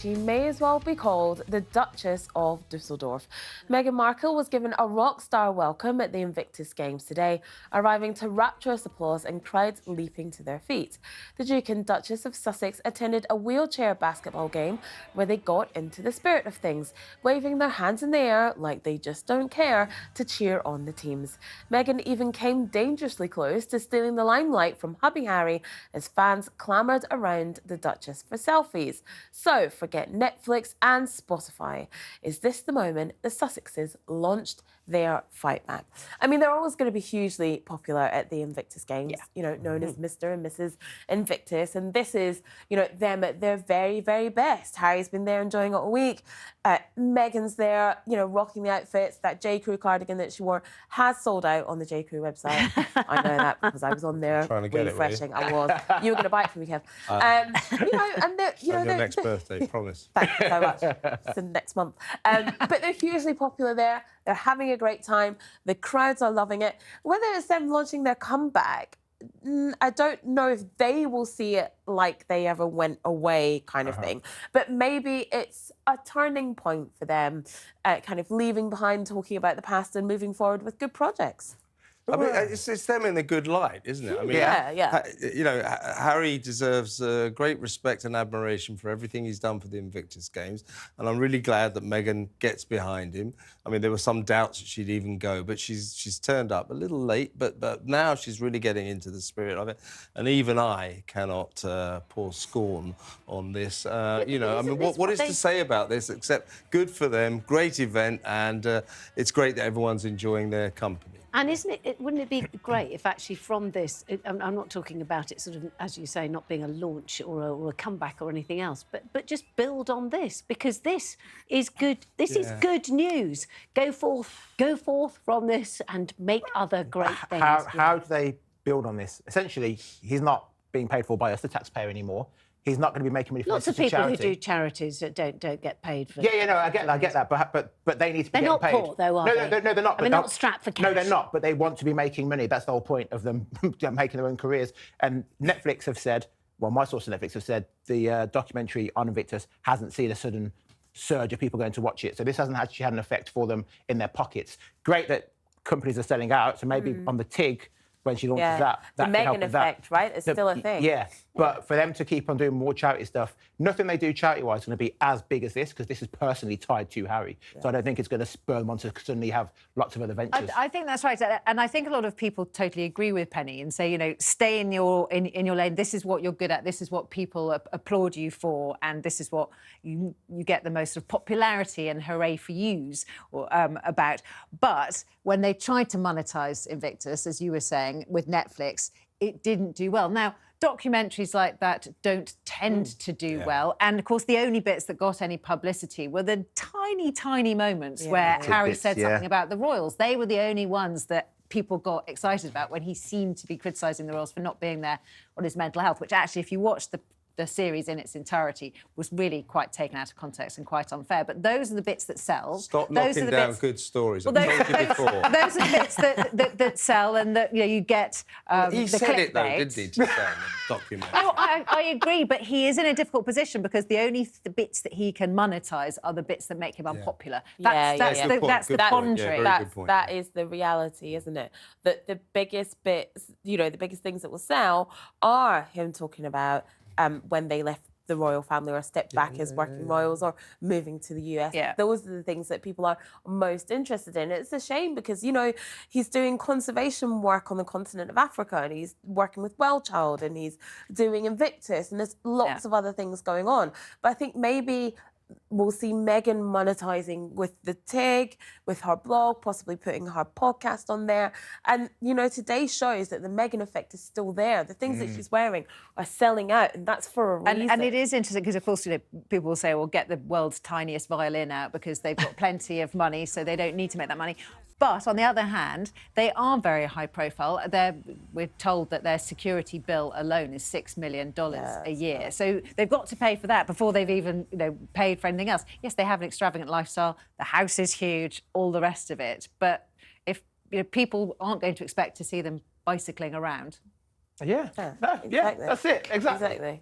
She may as well be called the Duchess of Dusseldorf. Meghan Markle was given a rock-star welcome at the Invictus Games today, arriving to rapturous applause and crowds leaping to their feet. The Duke and Duchess of Sussex attended a wheelchair basketball game where they got into the spirit of things, waving their hands in the air like they just don't care to cheer on the teams. Meghan even came dangerously close to stealing the limelight from hubby Harry as fans clamoured around the Duchess for selfies. So, forget Netflix and Spotify. Is this the moment the Sussexes launched their fight map? I mean, they're always going to be hugely popular at the Invictus Games, you know, known as Mr. and Mrs. Invictus. And this is, you know, them at their very, very best. Harry's been there enjoying it all week. Meghan's there, you know, rocking the outfits. That J. Crew cardigan that she wore has sold out on the J. Crew website. I know that because I was on there refreshing. I was. You were going to buy it for me, Kev. You know, and they're, you know, your next birthday, promise. Thank you so much. It's the next month. But they're hugely popular there. They're having a great time. The crowds are loving it. Whether it's them launching their comeback, I don't know if they will see it like they ever went away kind of thing. But maybe it's a turning point for them, kind of leaving behind talking about the past and moving forward with good projects. I mean, it's them in a good light, isn't it? I mean, yeah. You know, Harry deserves great respect and admiration for everything he's done for the Invictus Games, and I'm really glad that Meghan gets behind him. I mean, there were some doubts that she'd even go, but she's turned up a little late, but now she's really getting into the spirit of it, and even I cannot pour scorn on this. You know, I mean, what is to say about this except good for them, great event, and it's great that everyone's enjoying their company. And wouldn't it be great if actually from this, I'm not talking about it sort of, as you say, not being a launch or a comeback or anything else, but just build on this, because this is good. This is good news. Go forth from this and make other great things. How do they build on this? Essentially, he's not being paid for by us, the taxpayer, anymore. He's not going to be making money from Lots of people who do charities that don't get paid for. Yeah, no, I get that, but they need to be getting paid. They're not poor, though, are they? No, they're not. I mean, they're not strapped for cash. No, they're not, but they want to be making money. That's the whole point of them making their own careers. And Netflix have said, well, my source of Netflix have said the documentary on Invictus hasn't seen a sudden surge of people going to watch it. So this hasn't actually had an effect for them in their pockets. Great that companies are selling out, so maybe on the TIG, when she launches that the can help Meghan with effect, that. right? It's still a thing. Yeah, but for them to keep on doing more charity stuff, nothing they do charity-wise is going to be as big as this, because this is personally tied to Harry. So I don't think it's going to spur them on to suddenly have lots of other ventures. I think that's right, and I think a lot of people totally agree with Penny and say, you know, stay in your lane. This is what you're good at. This is what people applaud you for, and this is what you get the most sort of popularity and hooray for yous about. But when they tried to monetize Invictus, as you were saying, with Netflix, it didn't do well. Now, documentaries like that don't tend to do well. And, of course, the only bits that got any publicity were the tiny, tiny moments where Harry said something about the royals. They were the only ones that people got excited about when he seemed to be criticising the royals for not being there on his mental health, which actually, if you watch the series in its entirety, was really quite taken out of context and quite unfair. But those are the bits that sell. Stop knocking down good stories. Well, those are the bits that sell, and that, you know, you get he the said clickbait. it, though, didn't he, just in the documentary? No, I agree, but he is in a difficult position because the only bits that he can monetize are the bits that make him unpopular. That's the quandary. That is the reality, isn't it? That the biggest bits, you know, the biggest things that will sell are him talking about when they left the royal family or stepped back as working royals or moving to the US. Those are the things that people are most interested in. It's a shame because, you know, he's doing conservation work on the continent of Africa, and he's working with Well Child, and he's doing Invictus, and there's lots of other things going on. But I think maybe we'll see Meghan monetising with the TIG, with her blog, possibly putting her podcast on there. And, you know, today shows that the Meghan effect is still there. The things that she's wearing are selling out, and that's for a reason. And it is interesting because, of course, you know, people will say, well, get the world's tiniest violin out because they've got plenty of money, so they don't need to make that money. But on the other hand, they are very high profile. We're told that their security bill alone is $6 million a year. So they've got to pay for that before they've even, you know, paid for anything else. Yes, they have an extravagant lifestyle. The house is huge, all the rest of it. But if, you know, people aren't going to expect to see them bicycling around. That's it. Exactly.